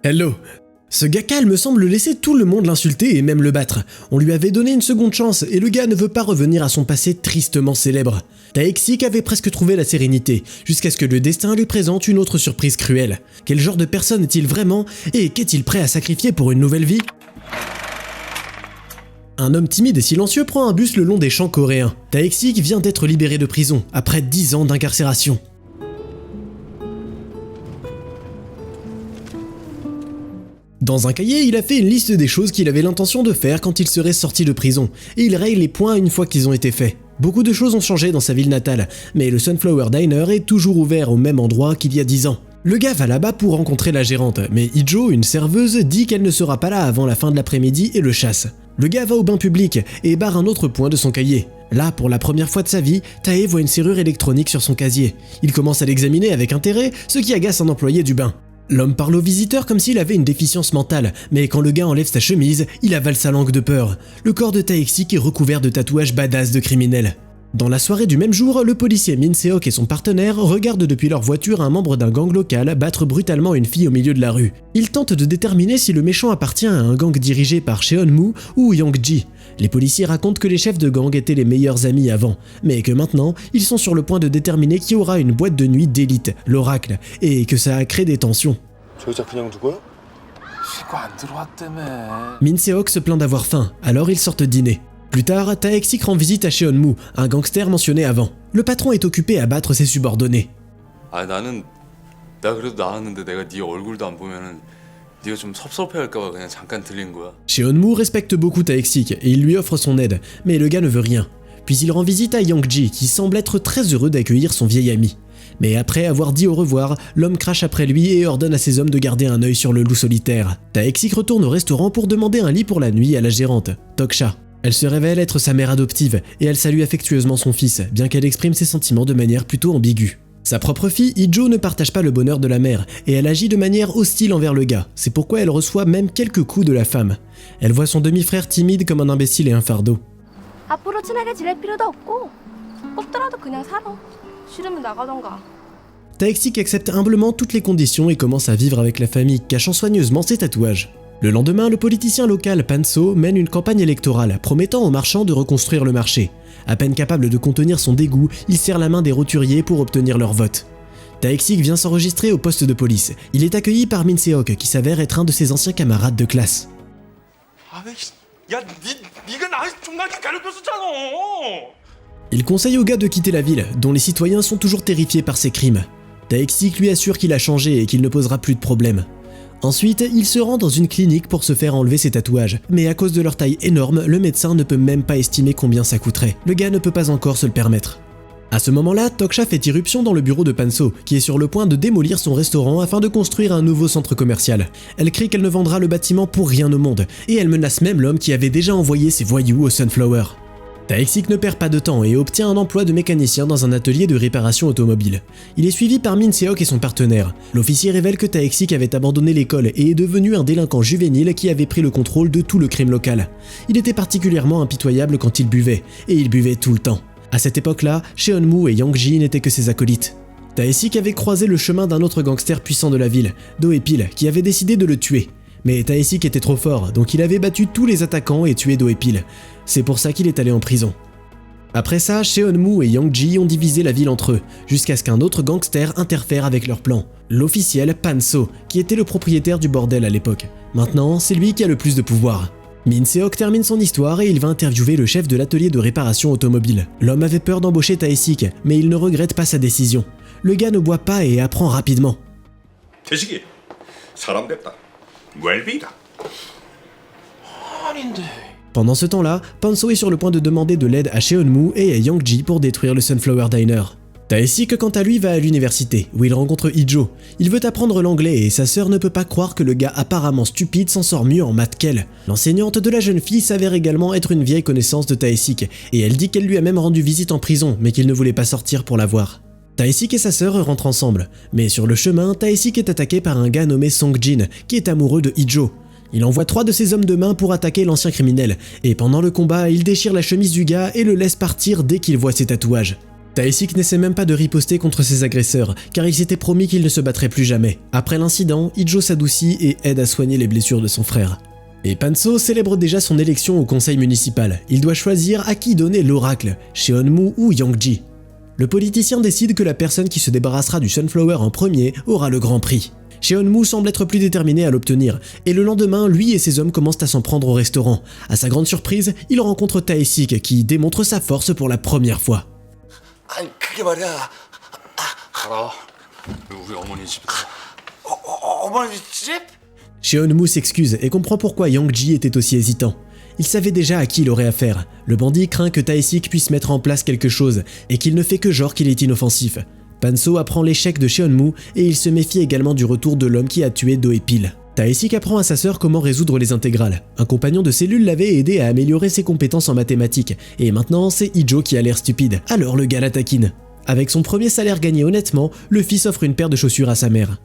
Hello. Ce gars calme semble laisser tout le monde l'insulter et même le battre. On lui avait donné une seconde chance et le gars ne veut pas revenir à son passé tristement célèbre. Taexic avait presque trouvé la sérénité, jusqu'à ce que le destin lui présente une autre surprise cruelle. Quel genre de personne est-il vraiment et qu'est-il prêt à sacrifier pour une nouvelle vie ? Un homme timide et silencieux prend un bus le long des champs coréens. Taexic vient d'être libéré de prison, après 10 ans d'incarcération. Dans un cahier, il a fait une liste des choses qu'il avait l'intention de faire quand il serait sorti de prison, et il raye les points une fois qu'ils ont été faits. Beaucoup de choses ont changé dans sa ville natale, mais le Sunflower Diner est toujours ouvert au même endroit qu'il y a 10 ans. Le gars va là-bas pour rencontrer la gérante, mais Ijo, une serveuse, dit qu'elle ne sera pas là avant la fin de l'après-midi et le chasse. Le gars va au bain public et barre un autre point de son cahier. Là, pour la première fois de sa vie, Tae voit une serrure électronique sur son casier. Il commence à l'examiner avec intérêt, ce qui agace un employé du bain. L'homme parle au visiteur comme s'il avait une déficience mentale, mais quand le gars enlève sa chemise, il avale sa langue de peur. Le corps de Taexic est recouvert de tatouages badass de criminels. Dans la soirée du même jour, le policier Min Seok et son partenaire regardent depuis leur voiture un membre d'un gang local battre brutalement une fille au milieu de la rue. Ils tentent de déterminer si le méchant appartient à un gang dirigé par Cheon-moo ou Young-ji. Les policiers racontent que les chefs de gang étaient les meilleurs amis avant, mais que maintenant, ils sont sur le point de déterminer qui aura une boîte de nuit d'élite, l'Oracle, et que ça a créé des tensions. Min Seok se plaint d'avoir faim, alors ils sortent dîner. Plus tard, Taexic rend visite à Cheon-moo, un gangster mentionné avant. Le patron est occupé à battre ses subordonnés. Cheon-moo respecte beaucoup Taexic et il lui offre son aide, mais le gars ne veut rien. Puis il rend visite à Young-ji qui semble être très heureux d'accueillir son vieil ami. Mais après avoir dit au revoir, l'homme crache après lui et ordonne à ses hommes de garder un œil sur le loup solitaire. Taexic retourne au restaurant pour demander un lit pour la nuit à la gérante, Toksha. Elle se révèle être sa mère adoptive et elle salue affectueusement son fils, bien qu'elle exprime ses sentiments de manière plutôt ambiguë. Sa propre fille, Ijo, ne partage pas le bonheur de la mère et elle agit de manière hostile envers le gars. C'est pourquoi elle reçoit même quelques coups de la femme. Elle voit son demi-frère timide comme un imbécile et un fardeau. Taexic accepte humblement toutes les conditions et commence à vivre avec la famille, cachant soigneusement ses tatouages. Le lendemain, le politicien local Panso mène une campagne électorale, promettant aux marchands de reconstruire le marché. À peine capable de contenir son dégoût, il serre la main des roturiers pour obtenir leur vote. Taexic vient s'enregistrer au poste de police. Il est accueilli par Min Seok, qui s'avère être un de ses anciens camarades de classe. Il conseille au gars de quitter la ville, dont les citoyens sont toujours terrifiés par ses crimes. Taexic lui assure qu'il a changé et qu'il ne posera plus de problème. Ensuite, il se rend dans une clinique pour se faire enlever ses tatouages, mais à cause de leur taille énorme, le médecin ne peut même pas estimer combien ça coûterait. Le gars ne peut pas encore se le permettre. À ce moment-là, Toksha fait irruption dans le bureau de Panso, qui est sur le point de démolir son restaurant afin de construire un nouveau centre commercial. Elle crie qu'elle ne vendra le bâtiment pour rien au monde, et elle menace même l'homme qui avait déjà envoyé ses voyous au Sunflower. Taexic ne perd pas de temps et obtient un emploi de mécanicien dans un atelier de réparation automobile. Il est suivi par Min Seok et son partenaire. L'officier révèle que Taexic avait abandonné l'école et est devenu un délinquant juvénile qui avait pris le contrôle de tout le crime local. Il était particulièrement impitoyable quand il buvait, et il buvait tout le temps. À cette époque-là, Cheon-moo et Young-ji n'étaient que ses acolytes. Taexic avait croisé le chemin d'un autre gangster puissant de la ville, Do-Epil, qui avait décidé de le tuer. Mais Taexic était trop fort, donc il avait battu tous les attaquants et tué Do-Epil. C'est pour ça qu'il est allé en prison. Après ça, Cheon-moo et Young-ji ont divisé la ville entre eux, jusqu'à ce qu'un autre gangster interfère avec leur plan. L'officiel Panso, qui était le propriétaire du bordel à l'époque. Maintenant, c'est lui qui a le plus de pouvoir. Min Seok termine son histoire et il va interviewer le chef de l'atelier de réparation automobile. L'homme avait peur d'embaucher Taexic, mais il ne regrette pas sa décision. Le gars ne boit pas et apprend rapidement. Pendant ce temps-là, Panso est sur le point de demander de l'aide à Cheon-moo et à Young-ji pour détruire le Sunflower Diner. Taexic, quant à lui, va à l'université, où il rencontre Ijo. Il veut apprendre l'anglais et sa sœur ne peut pas croire que le gars apparemment stupide s'en sort mieux en maths qu'elle. L'enseignante de la jeune fille s'avère également être une vieille connaissance de Taexic, et elle dit qu'elle lui a même rendu visite en prison, mais qu'il ne voulait pas sortir pour la voir. Taexic et sa sœur rentrent ensemble, mais sur le chemin, Taexic est attaqué par un gars nommé Song-jin, qui est amoureux de Ijo. Il envoie 3 de ses hommes de main pour attaquer l'ancien criminel, et pendant le combat, il déchire la chemise du gars et le laisse partir dès qu'il voit ses tatouages. Tae-sik n'essaie même pas de riposter contre ses agresseurs, car il s'était promis qu'il ne se battrait plus jamais. Après l'incident, Ijo s'adoucit et aide à soigner les blessures de son frère. Et Panso célèbre déjà son élection au conseil municipal. Il doit choisir à qui donner l'oracle, Cheonmu ou Yangji. Le politicien décide que la personne qui se débarrassera du Sunflower en premier aura le grand prix. Cheonmu semble être plus déterminé à l'obtenir, et le lendemain, lui et ses hommes commencent à s'en prendre au restaurant. À sa grande surprise, il rencontre Tae-sik qui démontre sa force pour la première fois. 아니 그게 말이야. 알아. 우리 어머니 집이다. 어머니 집? Cheonmu s'excuse et comprend pourquoi Yangji était aussi hésitant. Il savait déjà à qui il aurait affaire. Le bandit craint que Tae-sik puisse mettre en place quelque chose et qu'il ne fait que genre qu'il est inoffensif. Panso apprend l'échec de Cheonmu et il se méfie également du retour de l'homme qui a tué Do-e-pil. Tae-sik apprend à sa sœur comment résoudre les intégrales. Un compagnon de cellule l'avait aidé à améliorer ses compétences en mathématiques, et maintenant c'est Ijo qui a l'air stupide, alors le gars la taquine. Avec son premier salaire gagné honnêtement, le fils offre une paire de chaussures à sa mère.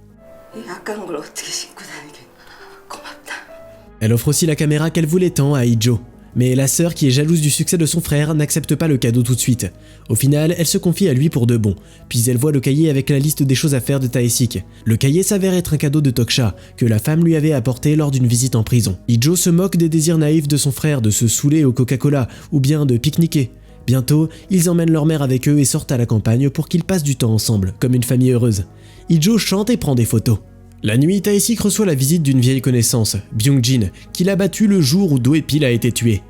Elle offre aussi la caméra qu'elle voulait tant à Ijo. Mais la sœur, qui est jalouse du succès de son frère, n'accepte pas le cadeau tout de suite. Au final, elle se confie à lui pour de bon, puis elle voit le cahier avec la liste des choses à faire de Tae-sik. Le cahier s'avère être un cadeau de Toksha, que la femme lui avait apporté lors d'une visite en prison. Ijo se moque des désirs naïfs de son frère de se saouler au Coca-Cola, ou bien de pique-niquer. Bientôt, ils emmènent leur mère avec eux et sortent à la campagne pour qu'ils passent du temps ensemble, comme une famille heureuse. Ijo chante et prend des photos. La nuit, Tae-sik reçoit la visite d'une vieille connaissance, Byung-jin, qui l'a battu le jour où Do-e-pil a été tué.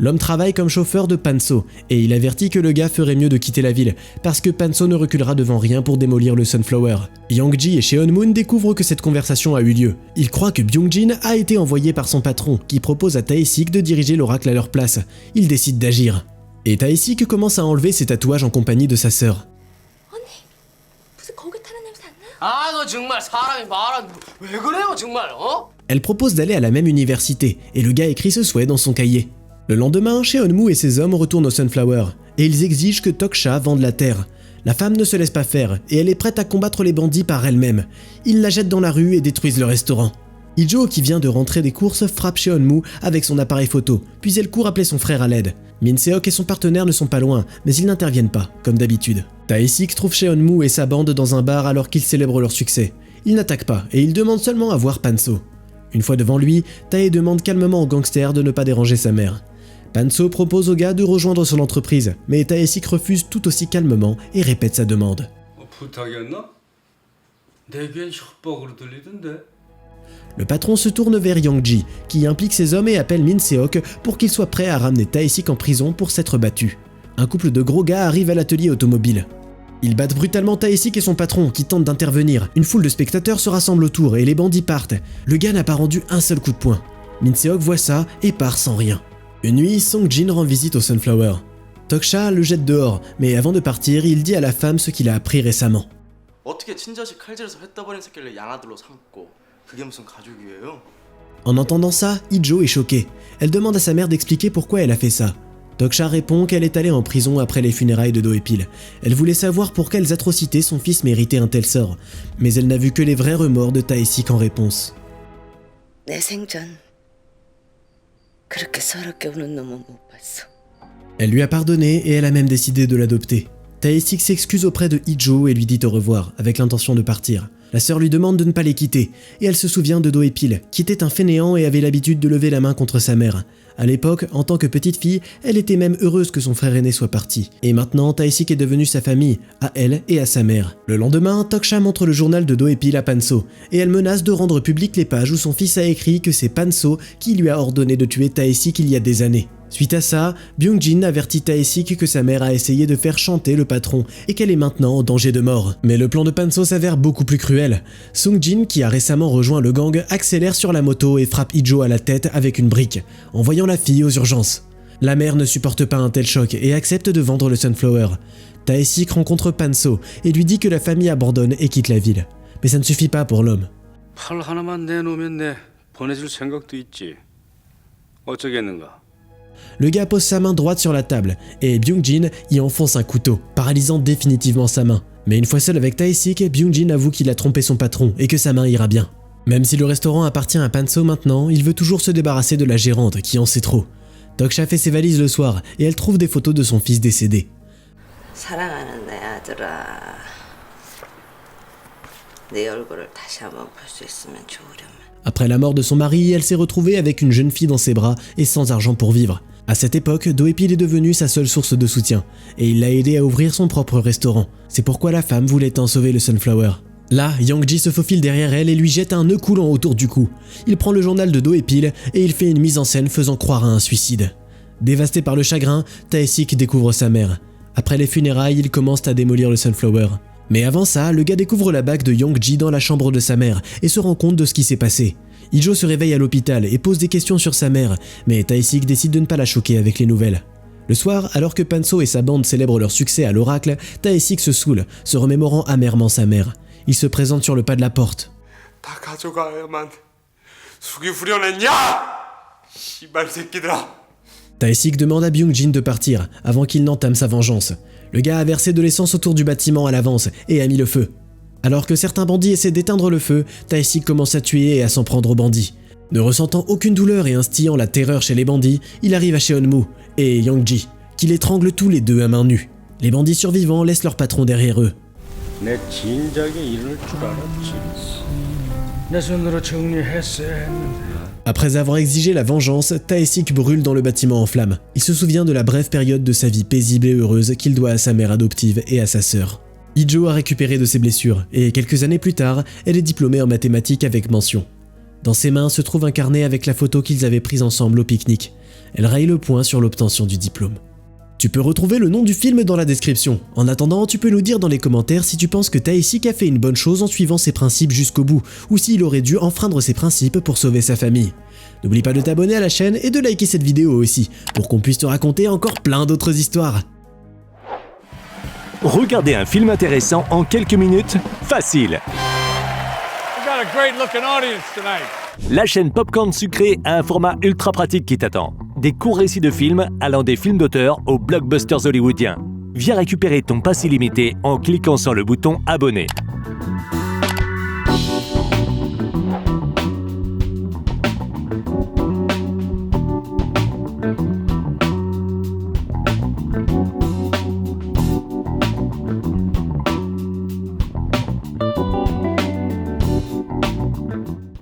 L'homme travaille comme chauffeur de Panso, et il avertit que le gars ferait mieux de quitter la ville, parce que Panso ne reculera devant rien pour démolir le Sunflower. Yangji et Cheonmu découvrent que cette conversation a eu lieu. Ils croient que Byung-jin a été envoyé par son patron, qui propose à Tae-sik de diriger l'oracle à leur place. Ils décident d'agir. Et Tae-sik commence à enlever ses tatouages en compagnie de sa sœur. 너 정말 사람이 말아 왜 그래요 정말 Elle propose d'aller à la même université, et le gars écrit ce souhait dans son cahier. Le lendemain, Cheonmu et ses hommes retournent au Sunflower, et ils exigent que Toksha vende la terre. La femme ne se laisse pas faire, et elle est prête à combattre les bandits par elle-même. Ils la jettent dans la rue et détruisent le restaurant. Ijo, qui vient de rentrer des courses, frappe Cheonmu avec son appareil photo, puis elle court appeler son frère à l'aide. Min-seok et son partenaire ne sont pas loin, mais ils n'interviennent pas, comme d'habitude. Tae-sik trouve Cheonmu et sa bande dans un bar alors qu'ils célèbrent leur succès. Ils n'attaquent pas, et ils demandent seulement à voir Panso. Une fois devant lui, Tae demande calmement au gangster de ne pas déranger sa mère. Panso propose au gars de rejoindre son entreprise, mais Tae-sik refuse tout aussi calmement et répète sa demande. Le patron se tourne vers Yangji, qui implique ses hommes et appelle Min-seok pour qu'il soit prêt à ramener Tae-sik en prison pour s'être battu. Un couple de gros gars arrive à l'atelier automobile. Ils battent brutalement Tae-sik et son patron, qui tentent d'intervenir. Une foule de spectateurs se rassemble autour et les bandits partent. Le gars n'a pas rendu un seul coup de poing. Min-seok voit ça et part sans rien. Une nuit, Song-jin rend visite au Sunflower. Toksha le jette dehors, mais avant de partir, il dit à la femme ce qu'il a appris récemment. En entendant ça, Ijo est choquée. Elle demande à sa mère d'expliquer pourquoi elle a fait ça. Toksha répond qu'elle est allée en prison après les funérailles de Do-e-pil. Elle voulait savoir pour quelles atrocités son fils méritait un tel sort, mais elle n'a vu que les vrais remords de Tae-sik en réponse. Elle lui a pardonné et elle a même décidé de l'adopter. Tae-sik s'excuse auprès de Ijo et lui dit au revoir, avec l'intention de partir. La sœur lui demande de ne pas les quitter, et elle se souvient de Do-e-pil, qui était un fainéant et avait l'habitude de lever la main contre sa mère. À l'époque, en tant que petite fille, elle était même heureuse que son frère aîné soit parti. Et maintenant, Tae-sik est devenu sa famille, à elle et à sa mère. Le lendemain, Toksha montre le journal de Do-e-pil à Panso, et elle menace de rendre publiques les pages où son fils a écrit que c'est Panso qui lui a ordonné de tuer Tae-sik il y a des années. Suite à ça, Byung-jin avertit Tae-sik que sa mère a essayé de faire chanter le patron et qu'elle est maintenant en danger de mort. Mais le plan de Panso s'avère beaucoup plus cruel. Sung-jin, qui a récemment rejoint le gang, accélère sur la moto et frappe Ijo à la tête avec une brique, envoyant la fille aux urgences. La mère ne supporte pas un tel choc et accepte de vendre le Sunflower. Tae-sik rencontre Panso et lui dit que la famille abandonne et quitte la ville. Mais ça ne suffit pas pour l'homme. Le gars pose sa main droite sur la table, et Byung-jin y enfonce un couteau, paralysant définitivement sa main. Mais une fois seul avec Tae-sik, Byung-jin avoue qu'il a trompé son patron et que sa main ira bien. Même si le restaurant appartient à Panso maintenant, il veut toujours se débarrasser de la gérante qui en sait trop. Toksha fait ses valises le soir, et elle trouve des photos de son fils décédé. 사랑하는 내 아들아, 네 얼굴을 다시 한번 볼 수 있으면 좋으련만. Après la mort de son mari, elle s'est retrouvée avec une jeune fille dans ses bras et sans argent pour vivre. À cette époque, Doepil est devenu sa seule source de soutien, et il l'a aidé à ouvrir son propre restaurant. C'est pourquoi la femme voulait en sauver le Sunflower. Là, Yang-ji se faufile derrière elle et lui jette un nœud coulant autour du cou. Il prend le journal de Doepil et il fait une mise en scène faisant croire à un suicide. Dévasté par le chagrin, Tae-sik découvre sa mère. Après les funérailles, ils commencent à démolir le Sunflower. Mais avant ça, le gars découvre la bague de Yang-ji dans la chambre de sa mère et se rend compte de ce qui s'est passé. Ijo se réveille à l'hôpital et pose des questions sur sa mère, mais Tae-sik décide de ne pas la choquer avec les nouvelles. Le soir, alors que Panso et sa bande célèbrent leur succès à l'oracle, Tae-sik se saoule, se remémorant amèrement sa mère. Il se présente sur le pas de la porte. 다 가져가야만 숙이 후련했냐? 씨발 새끼들아. Tae-sik demande à Byung-jin de partir avant qu'il n'entame sa vengeance. Le gars a versé de l'essence autour du bâtiment à l'avance et a mis le feu. Alors que certains bandits essaient d'éteindre le feu, Tae-sik commence à tuer et à s'en prendre aux bandits. Ne ressentant aucune douleur et instillant la terreur chez les bandits, il arrive à Cheonmu et Yang-ji, qui l'étranglent tous les deux à main nue. Les bandits survivants laissent leur patron derrière eux. 내 진작에 이럴 줄 알았지. 내 손으로 정리했어야 했는데. Après avoir exigé la vengeance, Tae-sik brûle dans le bâtiment en flammes. Il se souvient de la brève période de sa vie paisible et heureuse qu'il doit à sa mère adoptive et à sa sœur. Ijo a récupéré de ses blessures, et quelques années plus tard, elle est diplômée en mathématiques avec mention. Dans ses mains se trouve un carnet avec la photo qu'ils avaient prise ensemble au pique-nique. Elle raille le point sur l'obtention du diplôme. Tu peux retrouver le nom du film dans la description. En attendant, tu peux nous dire dans les commentaires si tu penses que Tae-sik a fait une bonne chose en suivant ses principes jusqu'au bout, ou s'il aurait dû enfreindre ses principes pour sauver sa famille. N'oublie pas de t'abonner à la chaîne et de liker cette vidéo aussi, pour qu'on puisse te raconter encore plein d'autres histoires. Regardez un film intéressant en quelques minutes, facile. We got a great looking audience tonight. La chaîne Popcorn Sucré a un format ultra pratique qui t'attend. Des courts récits de films allant des films d'auteur aux blockbusters hollywoodiens. Viens récupérer ton pass illimité en cliquant sur le bouton abonner.